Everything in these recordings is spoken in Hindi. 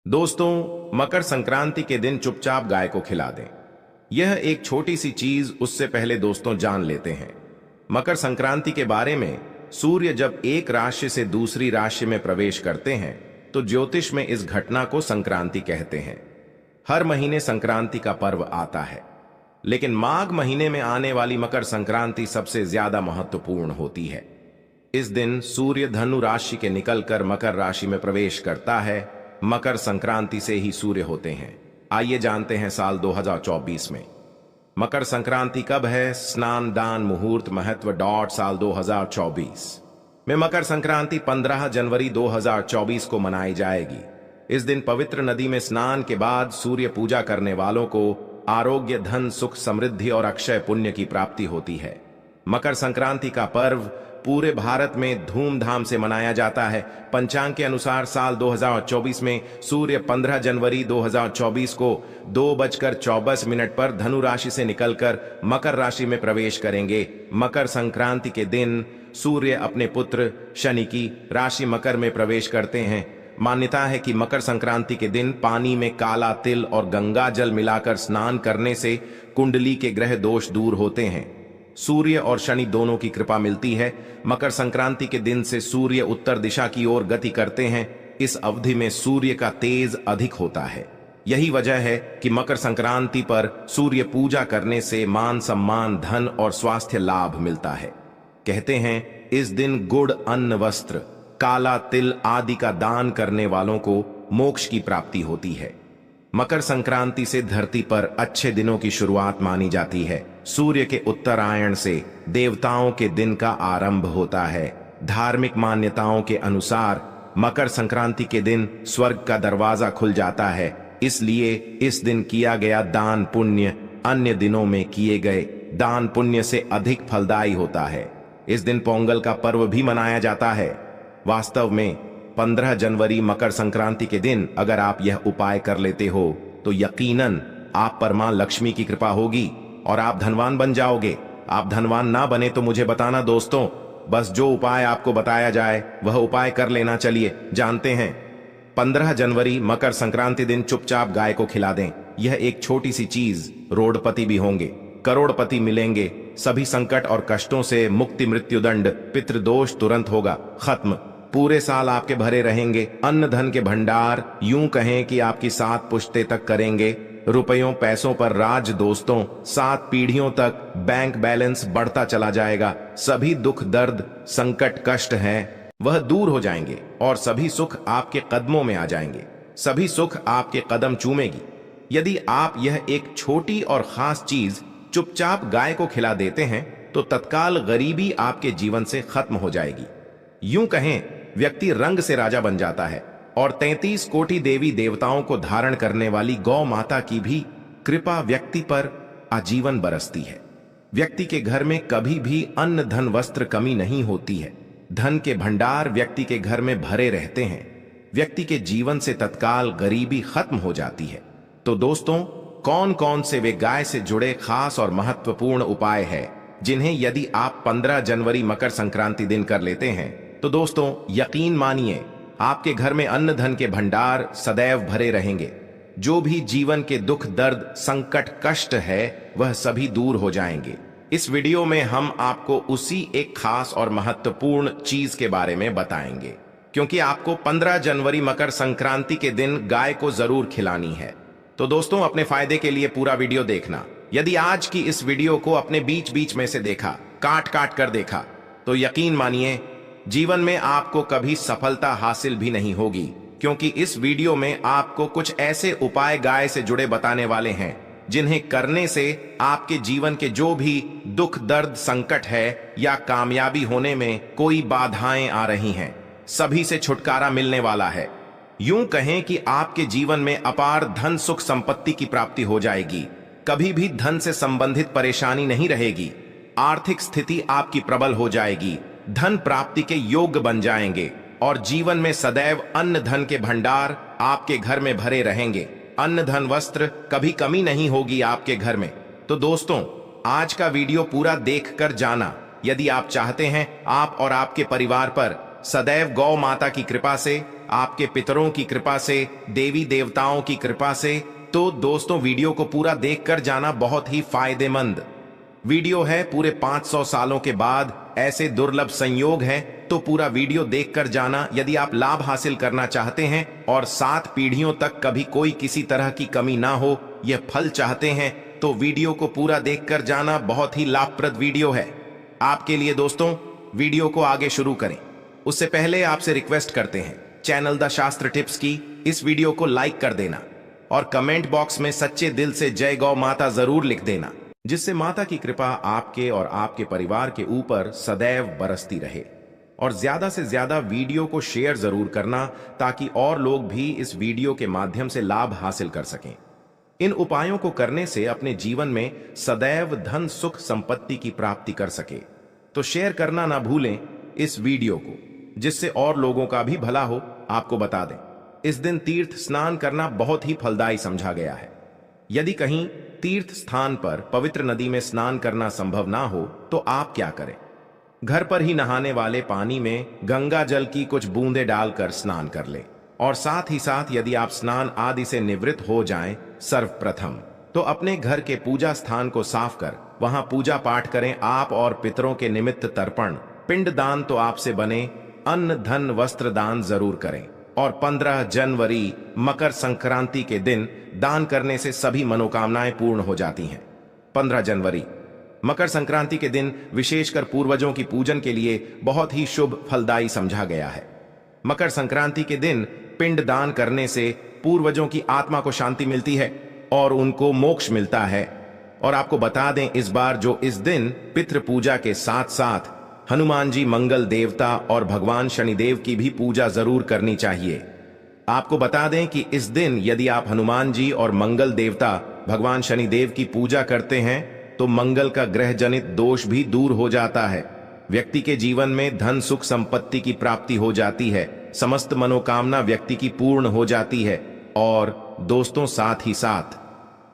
दोस्तों, मकर संक्रांति के दिन चुपचाप गाय को खिला दें। यह एक छोटी सी चीज, उससे पहले दोस्तों जान लेते हैं मकर संक्रांति के बारे में। सूर्य जब एक राशि से दूसरी राशि में प्रवेश करते हैं तो ज्योतिष में इस घटना को संक्रांति कहते हैं। हर महीने संक्रांति का पर्व आता है, लेकिन माघ महीने में आने वाली मकर संक्रांति सबसे ज्यादा महत्वपूर्ण होती है। इस दिन सूर्य धनु राशि के निकलकर मकर राशि में प्रवेश करता है। मकर संक्रांति से ही सूर्य होते हैं। आइए जानते हैं साल 2024 में मकर संक्रांति कब है। स्नान, दान, मुहूर्त, महत्व साल 2024 में मकर संक्रांति 15 जनवरी 2024 को मनाई जाएगी। इस दिन पवित्र नदी में स्नान के बाद सूर्य पूजा करने वालों को आरोग्य, धन, सुख, समृद्धि और अक्षय पुण्य की प्राप्ति होती है। मकर संक्रांति का पर्व पूरे भारत में धूमधाम से मनाया जाता है। पंचांग के अनुसार साल 2024 में सूर्य 15 जनवरी 2024 को 2:24 पर धनु राशि से निकलकर मकर राशि में प्रवेश करेंगे। मकर संक्रांति के दिन सूर्य अपने पुत्र शनि की राशि मकर में प्रवेश करते हैं। मान्यता है कि मकर संक्रांति के दिन पानी में काला तिल और गंगा जल मिलाकर स्नान करने से कुंडली के ग्रह दोष दूर होते हैं। सूर्य और शनि दोनों की कृपा मिलती है। मकर संक्रांति के दिन से सूर्य उत्तर दिशा की ओर गति करते हैं। इस अवधि में सूर्य का तेज अधिक होता है। यही वजह है कि मकर संक्रांति पर सूर्य पूजा करने से मान सम्मान, धन और स्वास्थ्य लाभ मिलता है। कहते हैं इस दिन गुड़, अन्न, वस्त्र, काला तिल आदि का दान करने वालों को मोक्ष की प्राप्ति होती है। मकर संक्रांति से धरती पर अच्छे दिनों की शुरुआत मानी जाती है। सूर्य के उत्तरायण से देवताओं के दिन का आरंभ होता है। धार्मिक मान्यताओं के अनुसार मकर संक्रांति के दिन स्वर्ग का दरवाजा खुल जाता है। इसलिए इस दिन किया गया दान पुण्य अन्य दिनों में किए गए दान पुण्य से अधिक फलदायी होता है। इस दिन पोंगल का पर्व भी मनाया जाता है। वास्तव में 15 जनवरी मकर संक्रांति के दिन अगर आप यह उपाय कर लेते हो तो यकीनन आप पर मां लक्ष्मी की कृपा होगी और आप धनवान बन जाओगे। आप धनवान ना बने तो मुझे बताना दोस्तों, बस जो उपाय आपको बताया जाए वह उपाय कर लेना। चलिए जानते हैं। 15 जनवरी मकर संक्रांति दिन चुपचाप गाय को खिला दें। यह एक छोटी सी चीज, रोडपति भी होंगे, करोड़पति मिलेंगे। सभी संकट और कष्टों से मुक्ति, मृत्युदंड, पितृदोष तुरंत होगा खत्म। पूरे साल आपके भरे रहेंगे। अन्न धन के भंडार यूं कहें कि आपकी 7 पुश्ते तक करेंगे। रुपयों पैसों पर राज दोस्तों, 7 पीढ़ियों तक बैंक बैलेंस बढ़ता चला जाएगा। सभी दुख, दर्द, संकट, कष्ट हैं वह दूर हो जाएंगे और सभी सुख आपके कदमों में आ जाएंगे। सभी सुख आपके कदम चूमेगी। यदि आप यह एक छोटी और खास चीज चुपचाप गाय को खिला देते हैं तो तत्काल गरीबी आपके जीवन से खत्म हो जाएगी। यूं कहें व्यक्ति रंग से राजा बन जाता है और 33 कोटि देवी देवताओं को धारण करने वाली गौ माता की भी कृपा व्यक्ति पर आजीवन बरसती है। व्यक्ति के घर में कभी भी अन्न, धन, वस्त्र कमी नहीं होती है। धन के भंडार व्यक्ति के घर में भरे रहते हैं। व्यक्ति के जीवन से तत्काल गरीबी खत्म हो जाती है। तो दोस्तों, कौन कौन से वे गाय से जुड़े खास और महत्वपूर्ण उपाय है जिन्हें यदि आप 15 जनवरी मकर संक्रांति दिन कर लेते हैं तो दोस्तों यकीन मानिए आपके घर में अन्न धन के भंडार सदैव भरे रहेंगे। जो भी जीवन के दुख, दर्द, संकट, कष्ट है वह सभी दूर हो जाएंगे। इस वीडियो में हम आपको उसी एक खास और महत्वपूर्ण चीज के बारे में बताएंगे, क्योंकि आपको 15 जनवरी मकर संक्रांति के दिन गाय को जरूर खिलानी है। तो दोस्तों अपने फायदे के लिए पूरा वीडियो देखना। यदि आज की इस वीडियो को अपने बीच बीच में से देखा, काट काट कर देखा, तो यकीन मानिए जीवन में आपको कभी सफलता हासिल भी नहीं होगी, क्योंकि इस वीडियो में आपको कुछ ऐसे उपाय गाय से जुड़े बताने वाले हैं जिन्हें करने से आपके जीवन के जो भी दुख, दर्द, संकट है या कामयाबी होने में कोई बाधाएं आ रही हैं, सभी से छुटकारा मिलने वाला है। यूं कहें कि आपके जीवन में अपार धन, सुख, संपत्ति की प्राप्ति हो जाएगी। कभी भी धन से संबंधित परेशानी नहीं रहेगी। आर्थिक स्थिति आपकी प्रबल हो जाएगी। धन प्राप्ति के योग्य बन जाएंगे और जीवन में सदैव अन्न धन के भंडार आपके घर में भरे रहेंगे। अन्न धन वस्त्र कभी कमी नहीं होगी आपके घर में। तो दोस्तों आज का वीडियो पूरा देखकर जाना। यदि आप चाहते हैं आप और आपके परिवार पर सदैव गौ माता की कृपा से आपके पितरों की कृपा से, देवी देवताओं की कृपा से। तो दोस्तों, वीडियो को पूरा देखकर जाना बहुत ही फायदेमंद वीडियो है। पूरे 500 सालों के बाद ऐसे दुर्लभ संयोग हैं, तो पूरा वीडियो देखकर जाना यदि आप लाभ हासिल करना चाहते हैं और 7 पीढ़ियों तक कभी कोई किसी तरह की कमी ना हो, यह फल चाहते हैं, तो वीडियो को पूरा देखकर जाना बहुत ही लाभप्रद वीडियो है आपके लिए। दोस्तों, वीडियो को आगे शुरू करें उससे पहले आपसे रिक्वेस्ट करते हैं, चैनल द शास्त्र टिप्स की इस वीडियो को लाइक कर देना और कमेंट बॉक्स में सच्चे दिल से जय गौ माता जरूर लिख देना, जिससे माता की कृपा आपके और आपके परिवार के ऊपर सदैव बरसती रहे। और ज्यादा से ज्यादा वीडियो को शेयर जरूर करना, ताकि और लोग भी इस वीडियो के माध्यम से लाभ हासिल कर सकें। इन उपायों को करने से अपने जीवन में सदैव धन सुख संपत्ति की प्राप्ति कर सके। तो शेयर करना ना भूलें इस वीडियो को, जिससे और लोगों का भी भला हो। आपको बता दें, इस दिन तीर्थ स्नान करना बहुत ही फलदायी समझा गया है। यदि कहीं तीर्थ स्थान पर पवित्र नदी में स्नान करना संभव ना हो, तो आप क्या करें, घर पर ही नहाने वाले पानी में गंगा जल की कुछ बूंदें डालकर स्नान कर लें। और साथ ही साथ यदि आप स्नान आदि से निवृत्त हो जाएं, सर्वप्रथम तो अपने घर के पूजा स्थान को साफ कर वहां पूजा पाठ करें। आप और पितरों के निमित्त तर्पण, पिंड दान तो आपसे बने, अन्न धन वस्त्र दान जरूर करें। और 15 जनवरी मकर संक्रांति के दिन दान करने से सभी मनोकामनाएं पूर्ण हो जाती हैं। 15 जनवरी मकर संक्रांति के दिन विशेषकर पूर्वजों की पूजन के लिए बहुत ही शुभ फलदायी समझा गया है। मकर संक्रांति के दिन पिंड दान करने से पूर्वजों की आत्मा को शांति मिलती है और उनको मोक्ष मिलता है। और आपको बता दें, इस बार जो इस दिन पितृ पूजा के साथ साथ हनुमान जी मंगल देवता और भगवान शनिदेव की भी पूजा जरूर करनी चाहिए। आपको बता दें कि इस दिन यदि आप हनुमान जी और मंगल देवता भगवान शनिदेव की पूजा करते हैं, तो मंगल का ग्रह जनित दोष भी दूर हो जाता है। व्यक्ति के जीवन में धन सुख संपत्ति की प्राप्ति हो जाती है, समस्त मनोकामना व्यक्ति की पूर्ण हो जाती है। और दोस्तों, साथ ही साथ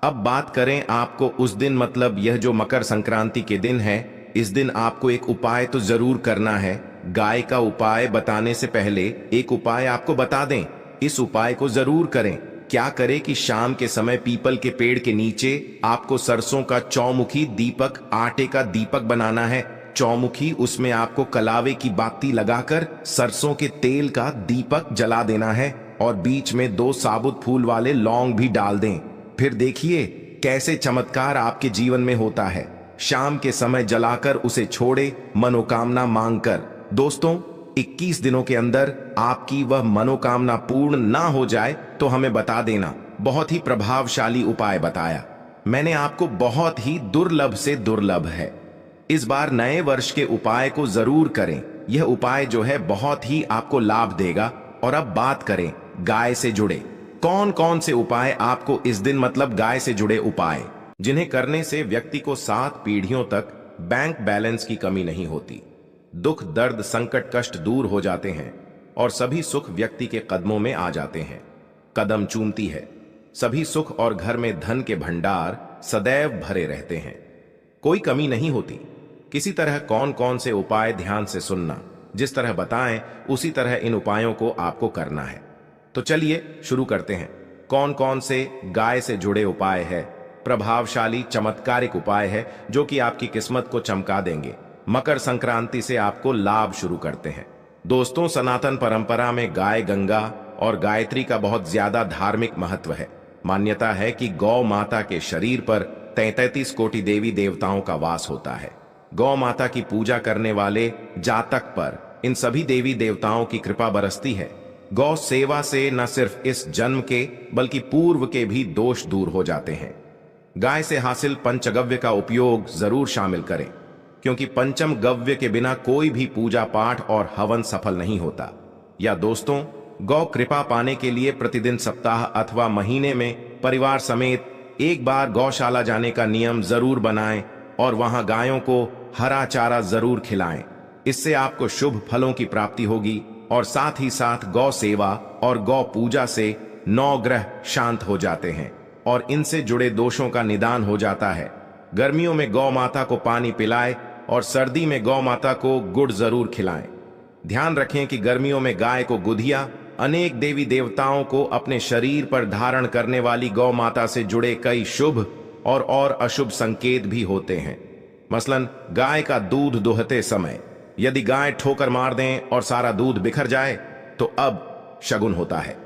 अब बात करें आपको उस दिन, मतलब यह जो मकर संक्रांति के दिन है, इस दिन आपको एक उपाय तो जरूर करना है। गाय का उपाय बताने से पहले एक उपाय आपको बता दें, इस उपाय को जरूर करें। क्या करें कि शाम के समय पीपल के पेड़ के नीचे आपको सरसों का चौमुखी दीपक, आटे का दीपक बनाना है। चौमुखी, उसमें आपको कलावे की बाती लगाकर सरसों के तेल का दीपक जला देना है और बीच में 2 साबुत फूल वाले लौंग भी डाल दें। फिर देखिए कैसे चमत्कार आपके जीवन में होता है। शाम के समय जलाकर उसे छोड़े, मनोकामना मांगकर। दोस्तों, 21 दिनों के अंदर आपकी वह मनोकामना पूर्ण ना हो जाए तो हमें बता देना। बहुत ही प्रभावशाली उपाय बताया मैंने आपको, बहुत ही दुर्लभ से दुर्लभ है। इस बार नए वर्ष के उपाय को जरूर करें। यह उपाय जो है बहुत ही आपको लाभ देगा। और अब बात करें गाय से जुड़े कौन कौन से उपाय आपको इस दिन, मतलब गाय से जुड़े उपाय, जिन्हें करने से व्यक्ति को 7 पीढ़ियों तक बैंक बैलेंस की कमी नहीं होती, दुख दर्द संकट कष्ट दूर हो जाते हैं और सभी सुख व्यक्ति के कदमों में आ जाते हैं। कदम चूमती है सभी सुख और घर में धन के भंडार सदैव भरे रहते हैं, कोई कमी नहीं होती। किसी तरह कौन कौन से उपाय ध्यान से सुनना, जिस तरह बताएं उसी तरह इन उपायों को आपको करना है। तो चलिए शुरू करते हैं। कौन कौन से गाय से जुड़े उपाय है, प्रभावशाली चमत्कारिक उपाय है जो कि आपकी किस्मत को चमका देंगे। मकर संक्रांति से आपको लाभ शुरू करते हैं। दोस्तों, सनातन परंपरा में गाय गंगा और गायत्री का बहुत ज्यादा धार्मिक महत्व है। मान्यता है कि गौ माता के शरीर पर 33 कोटि देवी देवताओं का वास होता है। गौ माता की पूजा करने वाले जातक पर इन सभी देवी देवताओं की कृपा बरसती है। गौ सेवा से न सिर्फ इस जन्म के बल्कि पूर्व के भी दोष दूर हो जाते हैं। गाय से हासिल पंचगव्य का उपयोग जरूर शामिल करें, क्योंकि पंचम गव्य के बिना कोई भी पूजा पाठ और हवन सफल नहीं होता। या दोस्तों, गौ कृपा पाने के लिए प्रतिदिन, सप्ताह अथवा महीने में परिवार समेत एक बार गौशाला जाने का नियम जरूर बनाएं और वहां गायों को हरा चारा जरूर खिलाएं। इससे आपको शुभ फलों की प्राप्ति होगी और साथ ही साथ गौ सेवा और गौ पूजा से 9 ग्रह शांत हो जाते हैं और इनसे जुड़े दोषों का निदान हो जाता है। गर्मियों में गौ माता को पानी पिलाएं और सर्दी में गौ माता को गुड़ जरूर खिलाएं। ध्यान रखें कि गर्मियों में गाय को गुधिया अनेक देवी देवताओं को अपने शरीर पर धारण करने वाली गौ माता से जुड़े कई शुभ और अशुभ संकेत भी होते हैं। मसलन गाय का दूध दुहते समय यदि गाय ठोकर मार दें और सारा दूध बिखर जाए तो अब शगुन होता है।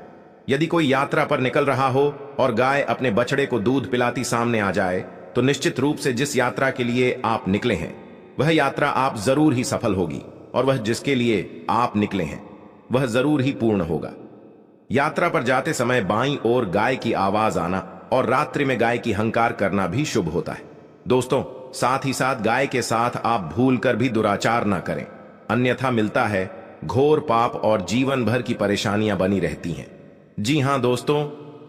यदि कोई यात्रा पर निकल रहा हो और गाय अपने बछड़े को दूध पिलाती सामने आ जाए तो निश्चित रूप से जिस यात्रा के लिए आप निकले हैं वह यात्रा आप जरूर ही सफल होगी, और वह जिसके लिए आप निकले हैं वह जरूर ही पूर्ण होगा। यात्रा पर जाते समय बाईं ओर गाय की आवाज आना और रात्रि में गाय की हंकार करना भी शुभ होता है। दोस्तों, साथ ही साथ गाय के साथ आप भूल कर भी दुराचार ना करें, अन्यथा मिलता है घोर पाप और जीवन भर की परेशानियां बनी रहती हैं। जी हां दोस्तों,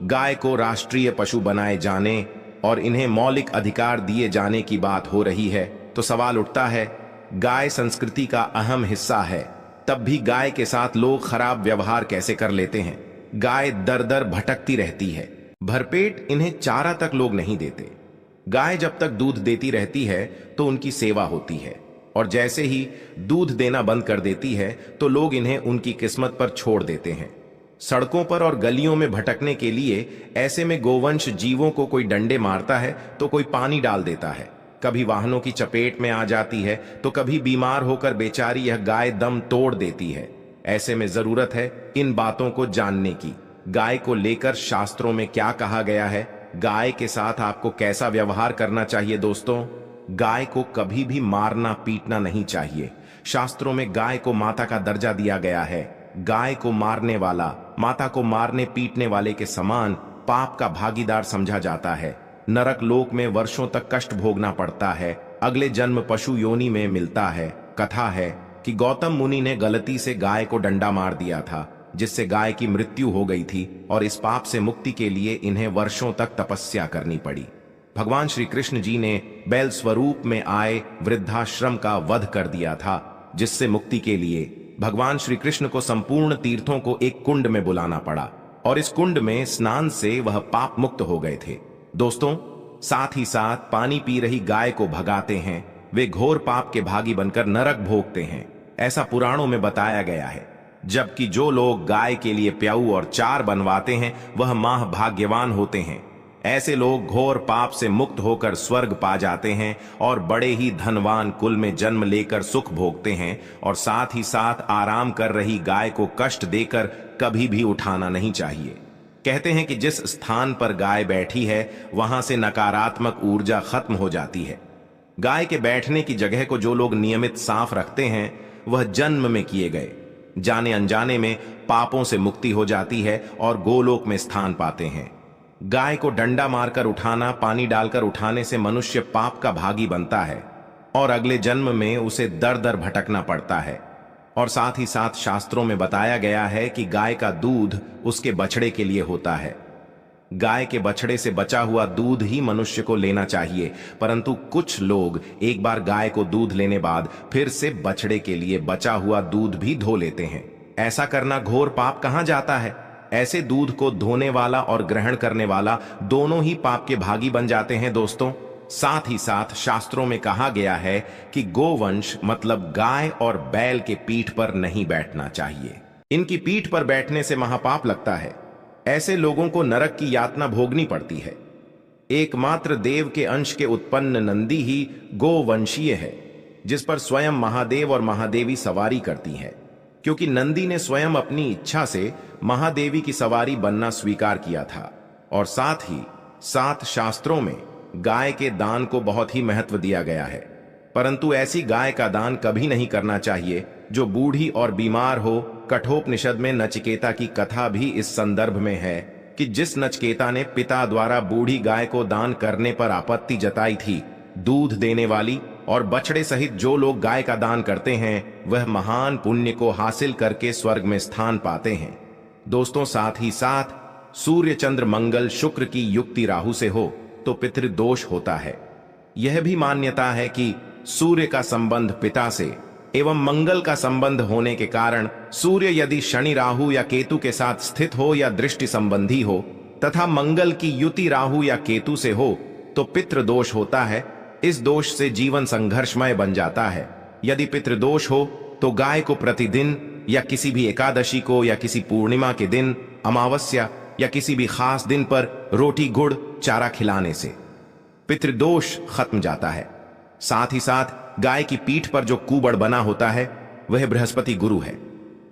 गाय को राष्ट्रीय पशु बनाए जाने और इन्हें मौलिक अधिकार दिए जाने की बात हो रही है तो सवाल उठता है, गाय संस्कृति का अहम हिस्सा है, तब भी गाय के साथ लोग खराब व्यवहार कैसे कर लेते हैं। गाय दर दर भटकती रहती है, भरपेट इन्हें चारा तक लोग नहीं देते। गाय जब तक दूध देती रहती है तो उनकी सेवा होती है, और जैसे ही दूध देना बंद कर देती है तो लोग इन्हें उनकी किस्मत पर छोड़ देते हैं। सड़कों पर और गलियों में भटकने के लिए ऐसे में गोवंश जीवों को कोई डंडे मारता है तो कोई पानी डाल देता है, कभी वाहनों की चपेट में आ जाती है तो कभी बीमार होकर बेचारी यह गाय दम तोड़ देती है। ऐसे में जरूरत है इन बातों को जानने की। गाय को लेकर शास्त्रों में क्या कहा गया है, गाय के साथ आपको कैसा व्यवहार करना चाहिए। दोस्तों, गाय को कभी भी मारना पीटना नहीं चाहिए। शास्त्रों में गाय को माता का दर्जा दिया गया है। गाय को मारने वाला माता को मारने पीटने वाले के समान पाप का भागीदार समझा जाता है। नरक लोक में वर्षों तक कष्ट भोगना पड़ता है, अगले जन्म पशु योनि में मिलता है। कथा है कि गौतम मुनि ने गलती से गाय को डंडा मार दिया था, जिससे गाय की मृत्यु हो गई थी, और इस पाप से मुक्ति के लिए इन्हें वर्षों तक तपस्या करनी पड़ी। भगवान श्री कृष्ण जी ने बैल स्वरूप में आए वृद्धाश्रम का वध कर दिया था, जिससे मुक्ति के लिए भगवान श्री कृष्ण को संपूर्ण तीर्थों को एक कुंड में बुलाना पड़ा, और इस कुंड में स्नान से वह पाप मुक्त हो गए थे। दोस्तों, साथ ही साथ पानी पी रही गाय को भगाते हैं, वे घोर पाप के भागी बनकर नरक भोगते हैं, ऐसा पुराणों में बताया गया है। जबकि जो लोग गाय के लिए प्याऊ और चार बनवाते हैं वह माह भाग्यवान होते हैं। ऐसे लोग घोर पाप से मुक्त होकर स्वर्ग पा जाते हैं और बड़े ही धनवान कुल में जन्म लेकर सुख भोगते हैं, और साथ ही साथ आराम कर रही गाय को कष्ट देकर कभी भी उठाना नहीं चाहिए। कहते हैं कि जिस स्थान पर गाय बैठी है वहां से नकारात्मक ऊर्जा खत्म हो जाती है। गाय के बैठने की जगह को जो लोग नियमित साफ रखते हैं वह जन्म में किए गए जाने अनजाने में पापों से मुक्ति हो जाती है और गोलोक में स्थान पाते हैं। गाय को डंडा मारकर उठाना, पानी डालकर उठाने से मनुष्य पाप का भागी बनता है और अगले जन्म में उसे दर दर भटकना पड़ता है। और साथ ही साथ शास्त्रों में बताया गया है कि गाय का दूध उसके बछड़े के लिए होता है। गाय के बछड़े से बचा हुआ दूध ही मनुष्य को लेना चाहिए, परंतु कुछ लोग एक बार गाय को दूध लेने बाद फिर से बछड़े के लिए बचा हुआ दूध भी धो लेते हैं। ऐसा करना घोर पाप कहां जाता है। ऐसे दूध को धोने वाला और ग्रहण करने वाला दोनों ही पाप के भागी बन जाते हैं। दोस्तों, साथ ही साथ शास्त्रों में कहा गया है कि गोवंश मतलब गाय और बैल के पीठ पर नहीं बैठना चाहिए। इनकी पीठ पर बैठने से महापाप लगता है। ऐसे लोगों को नरक की यातना भोगनी पड़ती है। एकमात्र देव के अंश के उत्पन्न नंदी ही गोवंशीय है, जिस पर स्वयं महादेव और महादेवी सवारी करती हैं, क्योंकि नंदी ने स्वयं अपनी इच्छा से महादेवी की सवारी बनना स्वीकार किया था। और साथ ही साथ शास्त्रों में गाय के दान को बहुत ही महत्व दिया गया है, परंतु ऐसी गाय का दान कभी नहीं करना चाहिए जो बूढ़ी और बीमार हो। कठोपनिषद में नचिकेता की कथा भी इस संदर्भ में है कि जिस नचिकेता ने पिता द्वारा बूढ़ी गाय को दान करने पर आपत्ति जताई थी, दूध देने वाली और बछड़े सहित जो लोग गाय का दान करते हैं वह महान पुण्य को हासिल करके स्वर्ग में स्थान पाते हैं। दोस्तों, साथ ही साथ सूर्य चंद्र मंगल शुक्र की युक्ति राहु से हो तो पितृदोष होता है। यह भी मान्यता है कि सूर्य का संबंध पिता से एवं मंगल का संबंध होने के कारण सूर्य यदि शनि राहु या केतु के साथ स्थित हो या दृष्टि संबंधी हो तथा मंगल की युति राहु या केतु से हो तो पितृदोष होता है। इस दोष से जीवन संघर्षमय बन जाता है। यदि पितृदोष हो तो गाय को प्रतिदिन या किसी भी एकादशी को या किसी पूर्णिमा के दिन, अमावस्या या किसी भी खास दिन पर रोटी गुड़ चारा खिलाने से पितृदोष खत्म जाता है। साथ ही साथ गाय की पीठ पर जो कुबड़ बना होता है वह बृहस्पति गुरु है।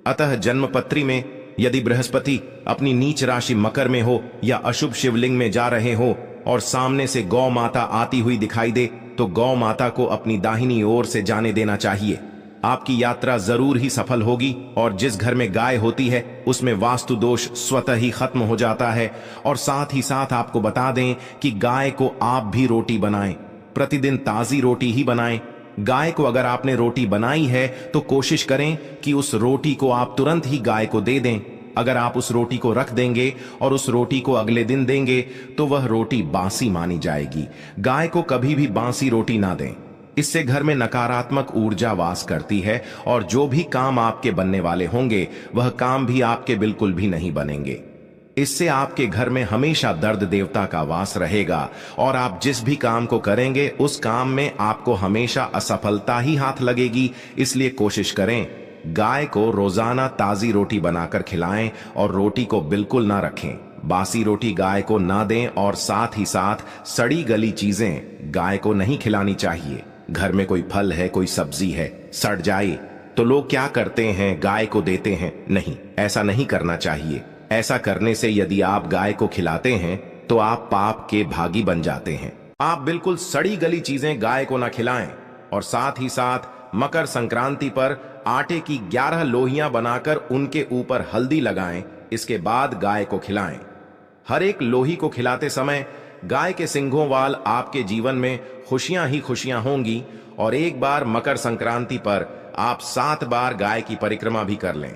अतः जन्मपत्री में यदि बृहस्पति अपनी नीच राशि मकर में हो या अशुभ शिवलिंग में जा रहे हो और सामने से गौ माता आती हुई दिखाई दे तो गौ माता को अपनी दाहिनी ओर से जाने देना चाहिए। आपकी यात्रा जरूर ही सफल होगी और जिस घर में गाय होती है उसमें वास्तु दोष स्वतः ही खत्म हो जाता है। और साथ ही साथ आपको बता दें कि गाय को आप भी रोटी बनाएं, प्रतिदिन ताजी रोटी ही बनाएं। गाय को अगर आपने रोटी बनाई है तो कोशिश करें कि उस रोटी को आप तुरंत ही गाय को दे दें। अगर आप उस रोटी को रख देंगे और उस रोटी को अगले दिन देंगे तो वह रोटी बासी मानी जाएगी। गाय को कभी भी बासी रोटी ना दें, इससे घर में नकारात्मक ऊर्जा वास करती है और जो भी काम आपके बनने वाले होंगे वह काम भी आपके बिल्कुल भी नहीं बनेंगे। इससे आपके घर में हमेशा दर्द देवता का वास रहेगा और आप जिस भी काम को करेंगे उस काम में आपको हमेशा असफलता ही हाथ लगेगी। इसलिए कोशिश करें गाय को रोजाना ताजी रोटी बनाकर खिलाएं और रोटी को बिल्कुल ना रखें। बासी रोटी गाय को ना दें और साथ ही साथ सड़ी गली चीजें गाय को नहीं खिलानी चाहिए। घर में कोई फल है, कोई सब्जी है, सड़ जाए तो लोग क्या करते हैं, गाय को देते हैं। नहीं, ऐसा नहीं करना चाहिए। ऐसा करने से यदि आप गाय को खिलाते हैं तो आप पाप के भागी बन जाते हैं। आप बिल्कुल सड़ी गली चीजें गाय को ना खिलाएं और साथ ही साथ मकर संक्रांति पर आटे की 11 लोहियां बनाकर उनके ऊपर हल्दी लगाएं। इसके बाद गाय को खिलाएं। हर एक लोही को खिलाते समय गाय के सिंघों वाल आपके जीवन में खुशियां ही खुशियां होंगी। और एक बार मकर संक्रांति पर आप 7 बार गाय की परिक्रमा भी कर लें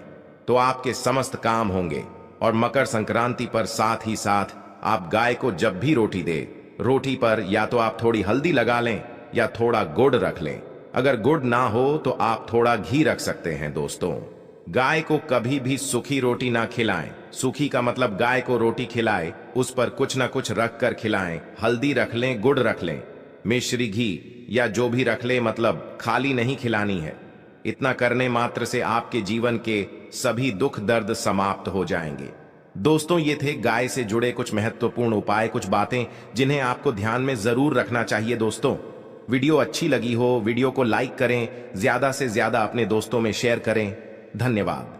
तो आपके समस्त काम होंगे। और मकर संक्रांति पर साथ ही साथ आप गाय को जब भी रोटी दे, रोटी पर या तो आप थोड़ी हल्दी लगा लें या थोड़ा गुड़ रख लें। अगर गुड़ ना हो तो आप थोड़ा घी रख सकते हैं। दोस्तों, गाय को कभी भी सूखी रोटी ना खिलाएं। सूखी का मतलब गाय को रोटी खिलाए उस पर कुछ ना कुछ रख कर खिलाएं। हल्दी रख लें, गुड़ रख लें, मिश्री घी या जो भी रख लें, मतलब खाली नहीं खिलानी है। इतना करने मात्र से आपके जीवन के सभी दुख दर्द समाप्त हो जाएंगे। दोस्तों, ये थे गाय से जुड़े कुछ महत्वपूर्ण उपाय, कुछ बातें जिन्हें आपको ध्यान में जरूर रखना चाहिए। दोस्तों, वीडियो अच्छी लगी हो वीडियो को लाइक करें, ज्यादा से ज्यादा अपने दोस्तों में शेयर करें। धन्यवाद।